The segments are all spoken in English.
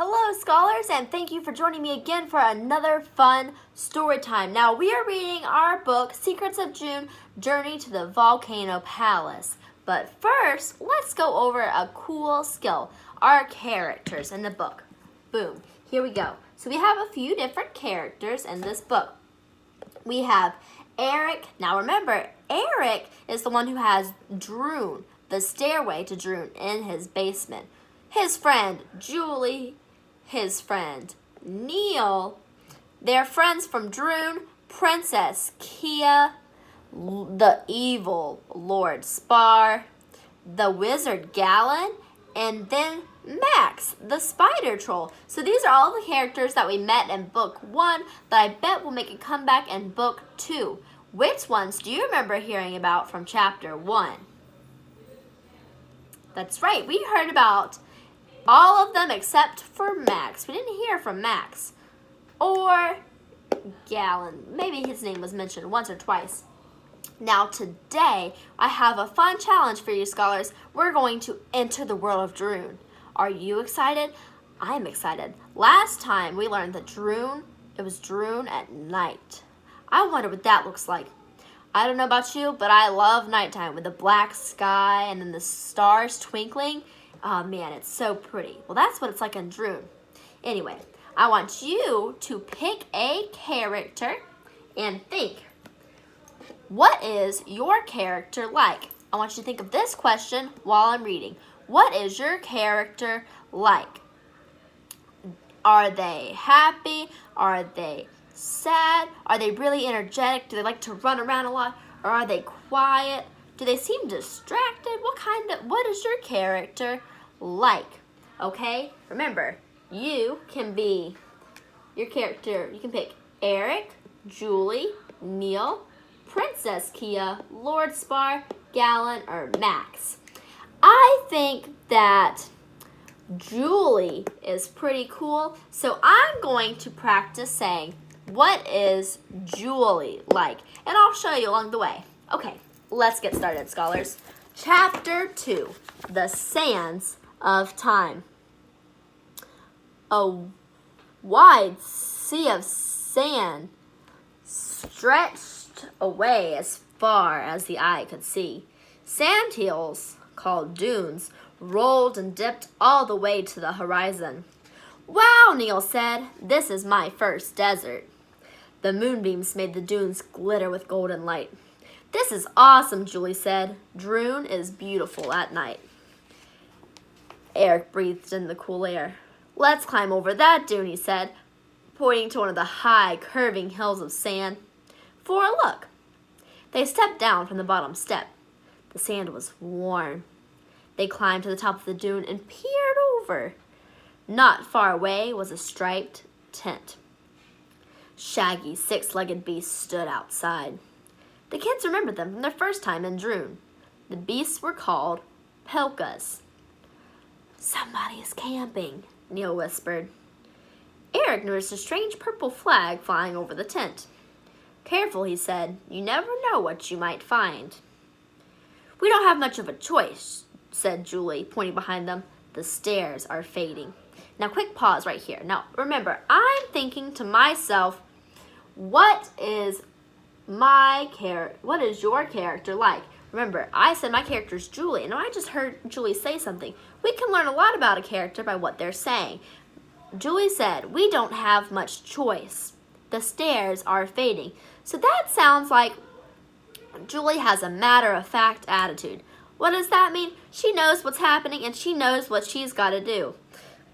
Hello, scholars, and thank you for joining me again for another fun story time. Now, we are reading our book, Secrets of June, Journey to the Volcano Palace. But first, let's go over a cool skill, our characters in the book. Boom, here we go. So we have a few different characters in this book. We have Eric. Now remember, Eric is the one who has Droon, the stairway to Droon in his basement. His friend, Julie, his friend, Neil, they're friends from Droon, Princess Kia, the evil Lord Spar, the wizard Gallon, and then Max, the spider troll. So these are all the characters that we met in book 1 that I bet will make a comeback in book 2. Which ones do you remember hearing about from chapter 1? That's right, we heard about all of them except for Max. We didn't hear from Max. Or Gallon. Maybe his name was mentioned once or twice. Now today, I have a fun challenge for you scholars. We're going to enter the world of Droon. Are you excited? I'm excited. Last time we learned that it was Droon at night. I wonder what that looks like. I don't know about you, but I love nighttime with the black sky and then the stars twinkling. Oh man, it's so pretty. Well, that's what it's like in Droon. Anyway, I want you to pick a character and think, what is your character like? I want you to think of this question while I'm reading. What is your character like? Are they happy? Are they sad? Are they really energetic? Do they like to run around a lot? Or are they quiet? Do they seem distracted? What is your character like? Okay, remember, you can be your character. You can pick Eric, Julie, Neil, Princess Kia, Lord Spar, Gallon, or Max. I think that Julie is pretty cool, so I'm going to practice saying, what is Julie like? And I'll show you along the way. Okay, let's get started, scholars. Chapter 2, The Sands of Time. A wide sea of sand stretched away as far as the eye could see. Sandhills, called dunes, rolled and dipped all the way to the horizon. Wow, Neil said, this is my first desert. The moonbeams made the dunes glitter with golden light. This is awesome, Julie said. Droon is beautiful at night. Eric breathed in the cool air. Let's climb over that dune, he said, pointing to one of the high, curving hills of sand. For a look. They stepped down from the bottom step. The sand was warm. They climbed to the top of the dune and peered over. Not far away was a striped tent. Shaggy, six-legged beasts stood outside. The kids remembered them from their first time in Droon. The beasts were called Pelkas. Somebody is camping, Neil whispered. Eric noticed a strange purple flag flying over the tent. Careful, he said. You never know what you might find. We don't have much of a choice, said Julie, pointing behind them. The stairs are fading. Now, quick pause right here. Now, remember, I'm thinking to myself, what is your character like? Remember, I said my character is Julie, and I just heard Julie say something. We can learn a lot about a character by what they're saying. Julie said, we don't have much choice. The stairs are fading. So that sounds like Julie has a matter-of-fact attitude. What does that mean? She knows what's happening, and she knows what she's got to do.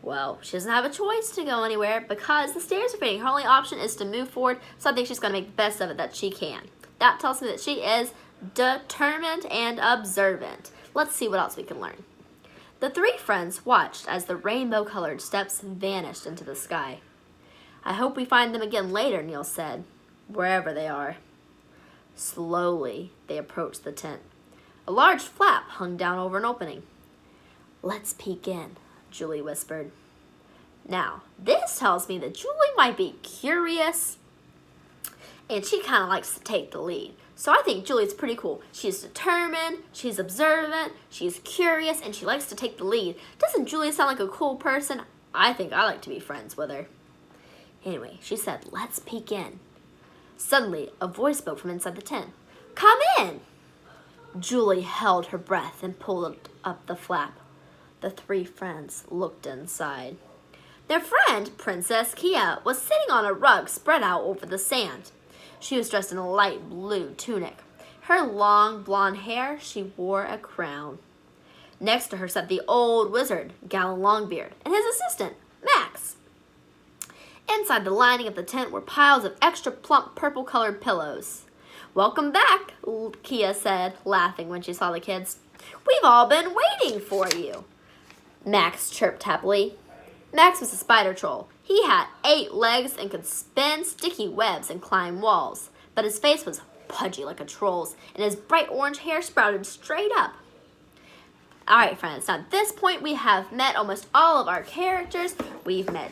Well, she doesn't have a choice to go anywhere because the stairs are fading. Her only option is to move forward, so I think she's going to make the best of it that she can. That tells me that she is determined and observant. Let's see what else we can learn. The three friends watched as the rainbow-colored steps vanished into the sky. I hope we find them again later, Neil said, wherever they are. Slowly, they approached the tent. A large flap hung down over an opening. Let's peek in, Julie whispered. Now, this tells me that Julie might be curious, and she kind of likes to take the lead. So I think Julie's pretty cool. She's determined, she's observant, she's curious, and she likes to take the lead. Doesn't Julie sound like a cool person? I think I like to be friends with her. Anyway, she said, let's peek in. Suddenly, a voice spoke from inside the tent. Come in! Julie held her breath and pulled up the flap. The three friends looked inside. Their friend, Princess Kia, was sitting on a rug spread out over the sand. She was dressed in a light blue tunic. Her long blonde hair, she wore a crown. Next to her sat the old wizard, Gallon Longbeard, and his assistant, Max. Inside the lining of the tent were piles of extra plump purple-colored pillows. Welcome back, Kia said, laughing when she saw the kids. We've all been waiting for you. Max chirped happily. Max was a spider troll. He had 8 legs and could spin sticky webs and climb walls, but his face was pudgy like a troll's, and his bright orange hair sprouted straight up. All right, friends, now at this point we have met almost all of our characters. We've met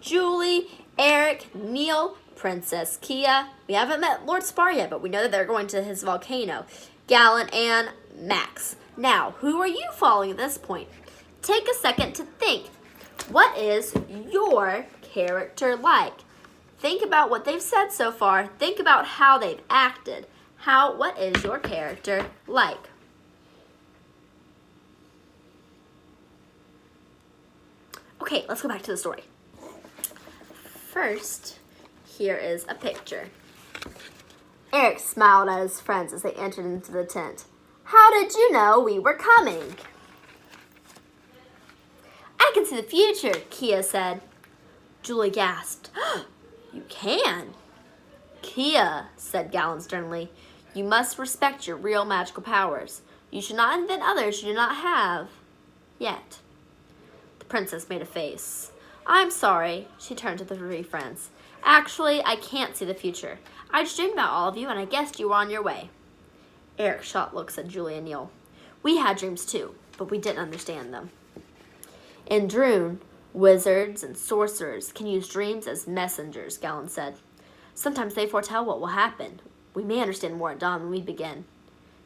Julie, Eric, Neil, Princess Kia. We haven't met Lord Spar yet, but we know that they're going to his volcano. Gallon and Max. Now, who are you following at this point? Take a second to think. What is your character like? Think about what they've said so far. Think about how they've acted. What is your character like? Okay, let's go back to the story. First, here is a picture. Eric smiled at his friends as they entered into the tent. How did you know we were coming? I can see the future, Kia said. Julie gasped. You can? Kia, said Gallon sternly, you must respect your real magical powers. You should not invent others you do not have yet. The princess made a face. I'm sorry, she turned to the 3 friends. Actually, I can't see the future. I just dreamed about all of you and I guessed you were on your way. Eric shot looks at Julie and Neil. We had dreams too, but we didn't understand them. In Droon, wizards and sorcerers can use dreams as messengers, Gallon said. Sometimes they foretell what will happen. We may understand more at dawn when we begin.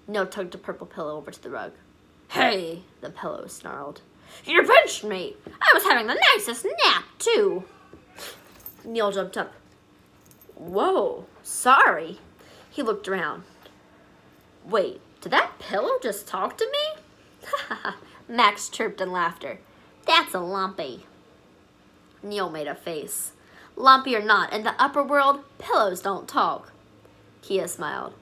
Neil tugged a purple pillow over to the rug. Hey, the pillow snarled. You pinched me. I was having the nicest nap, too. Neil jumped up. Whoa, sorry. He looked around. Wait, did that pillow just talk to me? Max chirped in laughter. That's a Lumpy. Neil made a face. Lumpy or not, in the upper world, pillows don't talk. Kia smiled.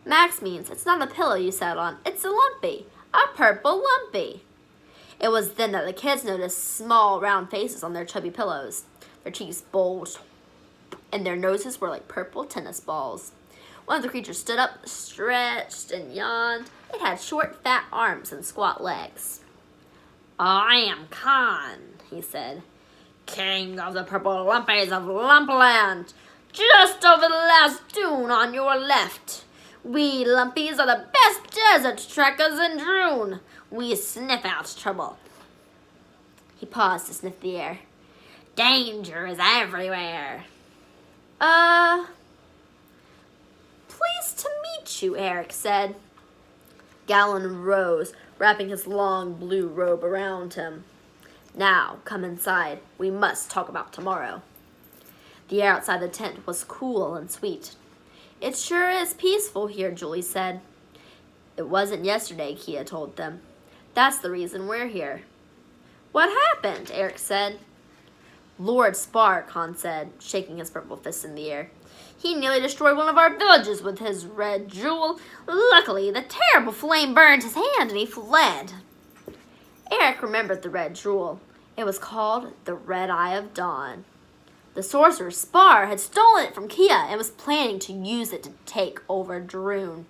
Max means it's not a pillow you sat on, it's a Lumpy. A purple Lumpy. It was then that the kids noticed small, round faces on their chubby pillows. Their cheeks bulged, and their noses were like purple tennis balls. One of the creatures stood up, stretched, and yawned. It had short, fat arms and squat legs. I am Khan, he said, king of the purple lumpies of Lumpland, just over the last dune on your left. We Lumpies are the best desert trekkers in Droon. We sniff out trouble. He paused to sniff the air. Danger is everywhere. Pleased to meet you, Eric said. Gallon rose, wrapping his long blue robe around him. Now, come inside. We must talk about tomorrow. The air outside the tent was cool and sweet. It sure is peaceful here, Julie said. It wasn't yesterday, Kia told them. That's the reason we're here. What happened? Eric said. Lord Spar, Khan said, shaking his purple fist in the air. He nearly destroyed one of our villages with his red jewel. Luckily, the terrible flame burned his hand and he fled. Eric remembered the red jewel. It was called the Red Eye of Dawn. The sorcerer Spar had stolen it from Kia and was planning to use it to take over Droon.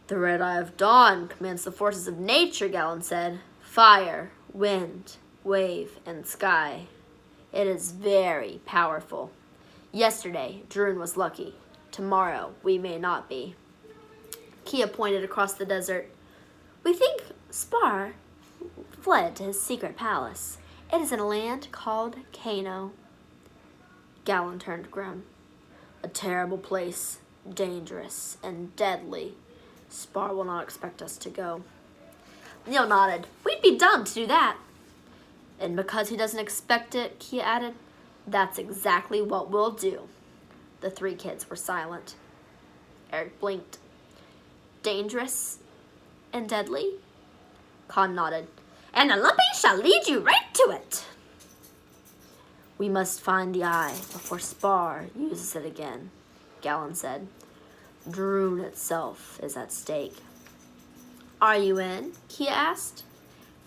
The Red Eye of Dawn commands the forces of nature, Gallon said. Fire, wind, wave, and sky. It is very powerful. Yesterday, Droon was lucky. Tomorrow, we may not be. Kia pointed across the desert. We think Spar fled to his secret palace. It is in a land called Kano. Gallon turned grim. A terrible place, dangerous and deadly. Spar will not expect us to go. Neil nodded. We'd be dumb to do that. And because he doesn't expect it, Kia added, that's exactly what we'll do. The three kids were silent. Eric blinked. Dangerous and deadly? Con nodded. And the lumpy shall lead you right to it. We must find the eye before Spar uses it again, Gallon said. Droon itself is at stake. Are you in? Kia asked.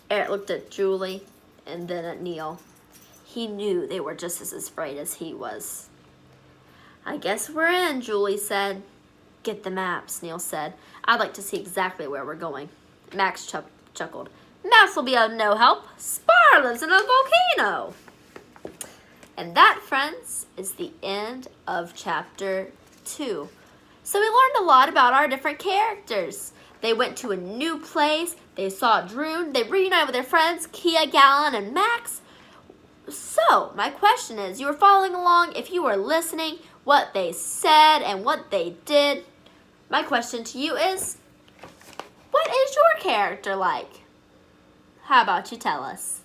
Eric looked at Julie and then at Neil. He knew they were just as afraid as he was. I guess we're in, Julie said. Get the maps, Neil said. I'd like to see exactly where we're going. Max chuckled. Maps will be of no help. Spar lives in a volcano. And that, friends, is the end of chapter 2. So we learned a lot about our different characters. They went to a new place. They saw Droon. They reunited with their friends, Kia, Gallon, and Max. So, my question is, you were following along, if you were listening, what they said and what they did. My question to you is, what is your character like? How about you tell us?